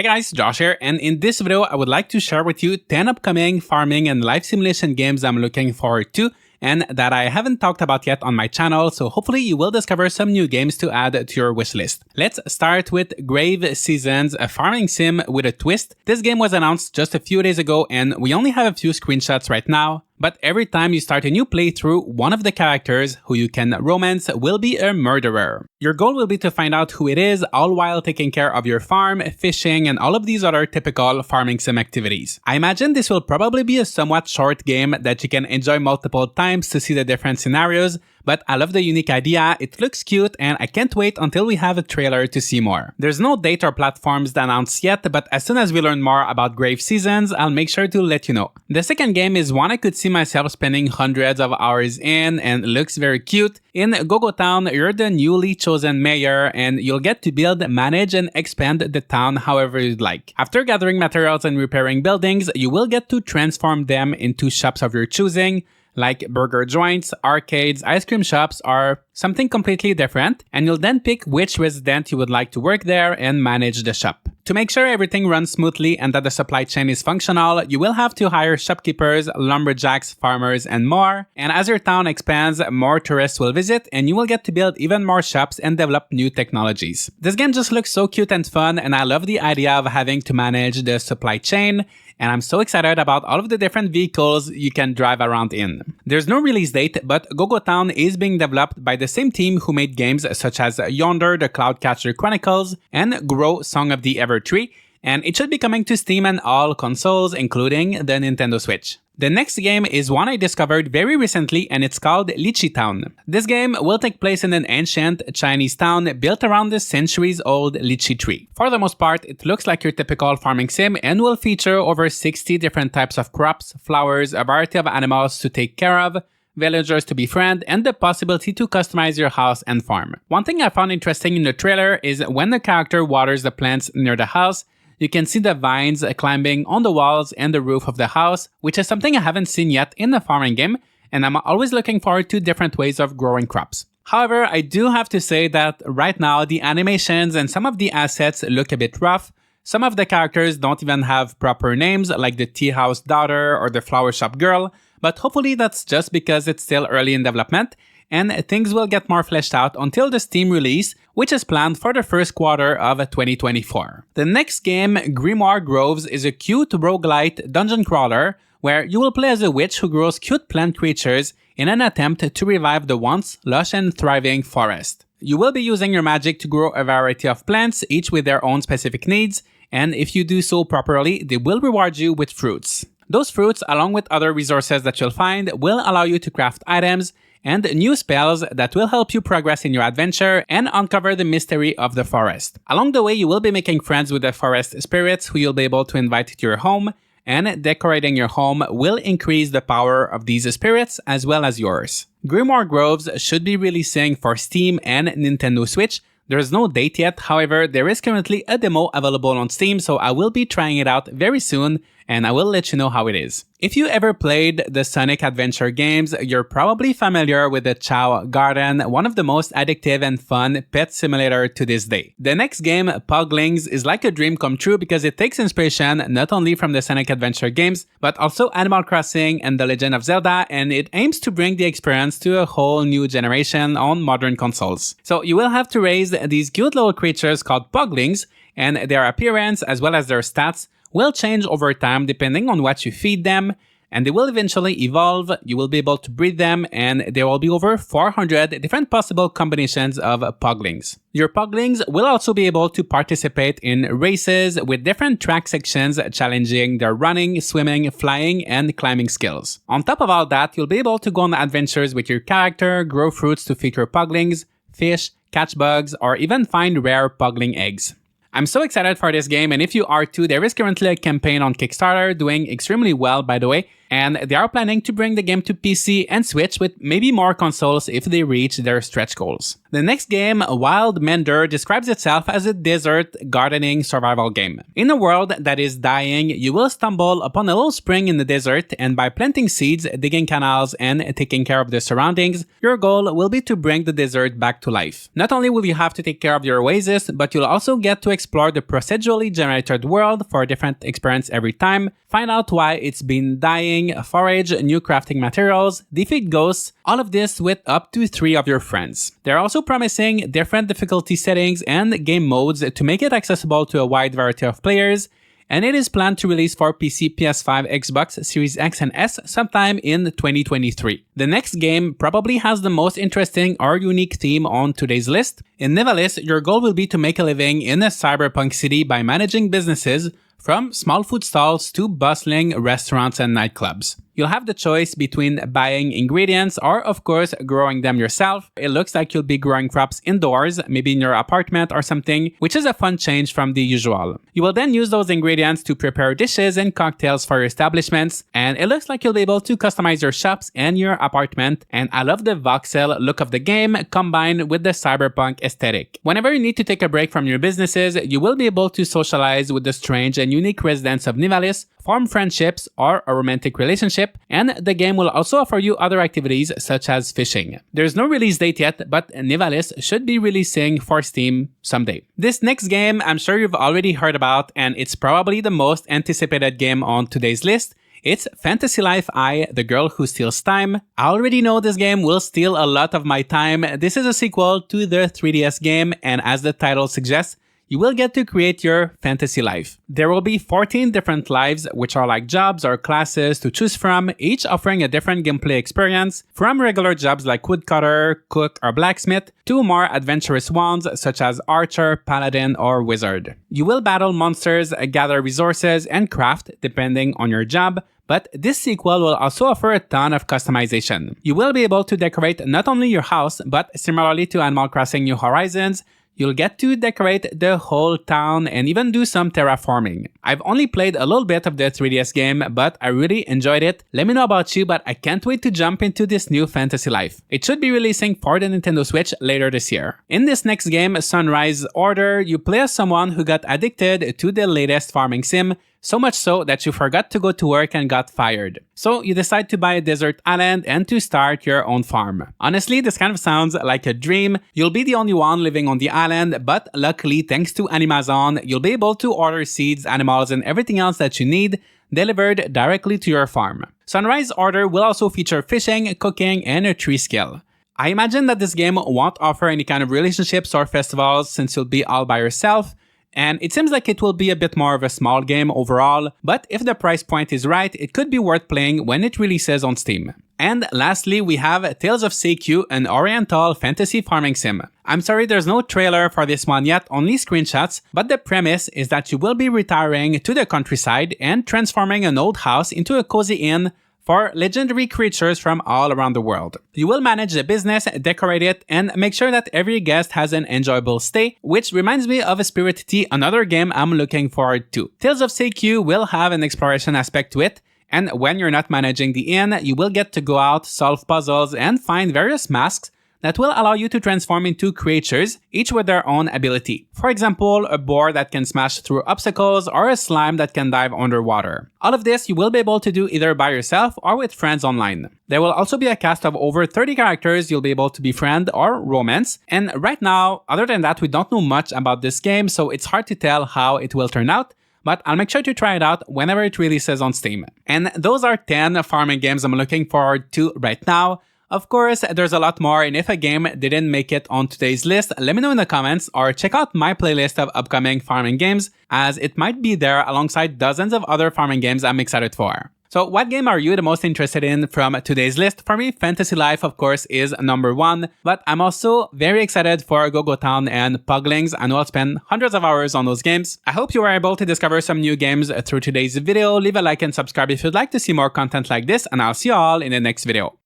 Hey guys, Josh here, and in this video I would like to share with you 10 upcoming farming and life simulation games I'm looking forward to and that I haven't talked about yet on my channel, so hopefully you will discover some new games to add to your wishlist. Let's start with Grave Seasons, a farming sim with a twist. This game was announced just a few days ago and we only have a few screenshots right now. But every time you start a new playthrough, one of the characters who you can romance will be a murderer. Your goal will be to find out who it is, all while taking care of your farm, fishing, and all of these other typical farming sim activities. I imagine this will probably be a somewhat short game that you can enjoy multiple times to see the different scenarios, but I love the unique idea, it looks cute, and I can't wait until we have a trailer to see more. There's no date or platforms announced yet, but as soon as we learn more about Grave Seasons, I'll make sure to let you know. The second game is one I could see myself spending hundreds of hours in and looks very cute. In Go Town, you're the newly chosen mayor and you'll get to build, manage, and expand the town however you'd like. After gathering materials and repairing buildings, you will get to transform them into shops of your choosing, like burger joints, arcades, ice cream shops, or something completely different, and you'll then pick which resident you would like to work there and manage the shop. To make sure everything runs smoothly and that the supply chain is functional, you will have to hire shopkeepers, lumberjacks, farmers, and more. And as your town expands, more tourists will visit and you will get to build even more shops and develop new technologies. This game just looks so cute and fun, and I love the idea of having to manage the supply chain. And I'm so excited about all of the different vehicles you can drive around in. There's no release date, but Go Town is being developed by the same team who made games such as Yonder, the Cloudcatcher Chronicles, and Grow, Song of the Evertree, and it should be coming to Steam and all consoles, including the Nintendo Switch. The next game is one I discovered very recently, and it's called Litchi Town. This game will take place in an ancient Chinese town built around the centuries-old lychee tree. For the most part, it looks like your typical farming sim and will feature over 60 different types of crops, flowers, a variety of animals to take care of, villagers to befriend, and the possibility to customize your house and farm. One thing I found interesting in the trailer is when the character waters the plants near the house, you can see the vines climbing on the walls and the roof of the house, which is something I haven't seen yet in a farming game, and I'm always looking forward to different ways of growing crops. However, I do have to say that right now the animations and some of the assets look a bit rough. Some of the characters don't even have proper names, like the tea house daughter or the flower shop girl, but hopefully that's just because it's still early in development, and things will get more fleshed out until the Steam release, which is planned for the first quarter of 2024. The next game, Grimoire Groves, is a cute roguelite dungeon crawler where you will play as a witch who grows cute plant creatures in an attempt to revive the once lush and thriving forest. You will be using your magic to grow a variety of plants, each with their own specific needs, and if you do so properly, they will reward you with fruits. Those fruits, along with other resources that you'll find, will allow you to craft items and new spells that will help you progress in your adventure and uncover the mystery of the forest. Along the way, you will be making friends with the forest spirits who you'll be able to invite to your home, and decorating your home will increase the power of these spirits as well as yours. Grimoire Groves should be releasing for Steam and Nintendo Switch. There is no date yet, however, there is currently a demo available on Steam, so I will be trying it out very soon, and I will let you know how it is. If you ever played the Sonic Adventure games, you're probably familiar with the Chow Garden, one of the most addictive and fun pet simulator to this day. The next game, Poglings, is like a dream come true because it takes inspiration not only from the Sonic Adventure games, but also Animal Crossing and The Legend of Zelda, and it aims to bring the experience to a whole new generation on modern consoles. So you will have to raise these cute little creatures called Poglings, and their appearance as well as their stats will change over time depending on what you feed them, and they will eventually evolve. You will be able to breed them, and there will be over 400 different possible combinations of Poglings. Your Poglings will also be able to participate in races with different track sections challenging their running, swimming, flying, and climbing skills. On top of all that, you'll be able to go on adventures with your character, grow fruits to feed your Poglings, fish, catch bugs, or even find rare Pogling eggs. I'm so excited for this game, and if you are too, there is currently a campaign on Kickstarter doing extremely well, by the way, and they are planning to bring the game to PC and Switch with maybe more consoles if they reach their stretch goals. The next game, Wildmender, describes itself as a desert gardening survival game. In a world that is dying, you will stumble upon a little spring in the desert, and by planting seeds, digging canals, and taking care of the surroundings, your goal will be to bring the desert back to life. Not only will you have to take care of your oasis, but you'll also get to explore the procedurally generated world for a different experience every time, find out why it's been dying, forage new crafting materials, defeat ghosts, all of this with up to 3 of your friends. They're also promising different difficulty settings and game modes to make it accessible to a wide variety of players, and it is planned to release for PC, PS5, Xbox Series X and S sometime in 2023. The next game probably has the most interesting or unique theme on today's list. In Nivalis, your goal will be to make a living in a cyberpunk city by managing businesses from small food stalls to bustling restaurants and nightclubs. You'll have the choice between buying ingredients or, of course, growing them yourself. It looks like you'll be growing crops indoors, maybe in your apartment or something, which is a fun change from the usual. You will then use those ingredients to prepare dishes and cocktails for your establishments, and it looks like you'll be able to customize your shops and your apartment, and I love the voxel look of the game combined with the cyberpunk aesthetic. Whenever you need to take a break from your businesses, you will be able to socialize with the strange and unique residents of Nivalis, form friendships or a romantic relationship, and the game will also offer you other activities such as fishing. There's no release date yet, but Nivalis should be releasing for Steam someday. This next game I'm sure you've already heard about, and it's probably the most anticipated game on today's list. It's Fantasy Life I, The Girl Who Steals Time. I already know this game will steal a lot of my time. This is a sequel to the 3DS game, and as the title suggests, you will get to create your fantasy life. There will be 14 different lives, which are like jobs or classes to choose from, each offering a different gameplay experience, from regular jobs like woodcutter, cook, or blacksmith, to more adventurous ones such as archer, paladin, or wizard. You will battle monsters, gather resources, and craft depending on your job, but this sequel will also offer a ton of customization. You will be able to decorate not only your house, but similarly to Animal Crossing New Horizons, you'll get to decorate the whole town and even do some terraforming. I've only played a little bit of the 3DS game, but I really enjoyed it. Let me know about you, but I can't wait to jump into this new fantasy life. It should be releasing for the Nintendo Switch later this year. In this next game, Sunrise Order, you play as someone who got addicted to the latest farming sim, so much so that you forgot to go to work and got fired. So you decide to buy a desert island and to start your own farm. Honestly, this kind of sounds like a dream. You'll be the only one living on the island, but luckily, thanks to Amazon, you'll be able to order seeds, animals, and everything else that you need delivered directly to your farm. Sunrise Order will also feature fishing, cooking, and a tree skill. I imagine that this game won't offer any kind of relationships or festivals since you'll be all by yourself, and it seems like it will be a bit more of a small game overall, but if the price point is right, it could be worth playing when it releases on Steam. And lastly, we have Tales of Seikyu, an oriental fantasy farming sim. I'm sorry there's no trailer for this one yet, only screenshots, but the premise is that you will be retiring to the countryside and transforming an old house into a cozy inn for legendary creatures from all around the world. You will manage the business, decorate it, and make sure that every guest has an enjoyable stay, which reminds me of Spirit Tea, another game I'm looking forward to. Tales of Seikyu will have an exploration aspect to it, and when you're not managing the inn, you will get to go out, solve puzzles, and find various masks that will allow you to transform into creatures, each with their own ability. For example, a boar that can smash through obstacles or a slime that can dive underwater. All of this you will be able to do either by yourself or with friends online. There will also be a cast of over 30 characters you'll be able to befriend or romance, and right now, other than that, we don't know much about this game, so it's hard to tell how it will turn out, but I'll make sure to try it out whenever it releases on Steam. And those are 10 farming games I'm looking forward to right now. Of course, there's a lot more, and if a game didn't make it on today's list, let me know in the comments or check out my playlist of upcoming farming games, as it might be there alongside dozens of other farming games I'm excited for. So what game are you the most interested in from today's list? For me, Fantasy Life, of course, is number one, but I'm also very excited for Go Town and Poglings. I know I'll spend hundreds of hours on those games. I hope you were able to discover some new games through today's video. Leave a like and subscribe if you'd like to see more content like this, and I'll see you all in the next video.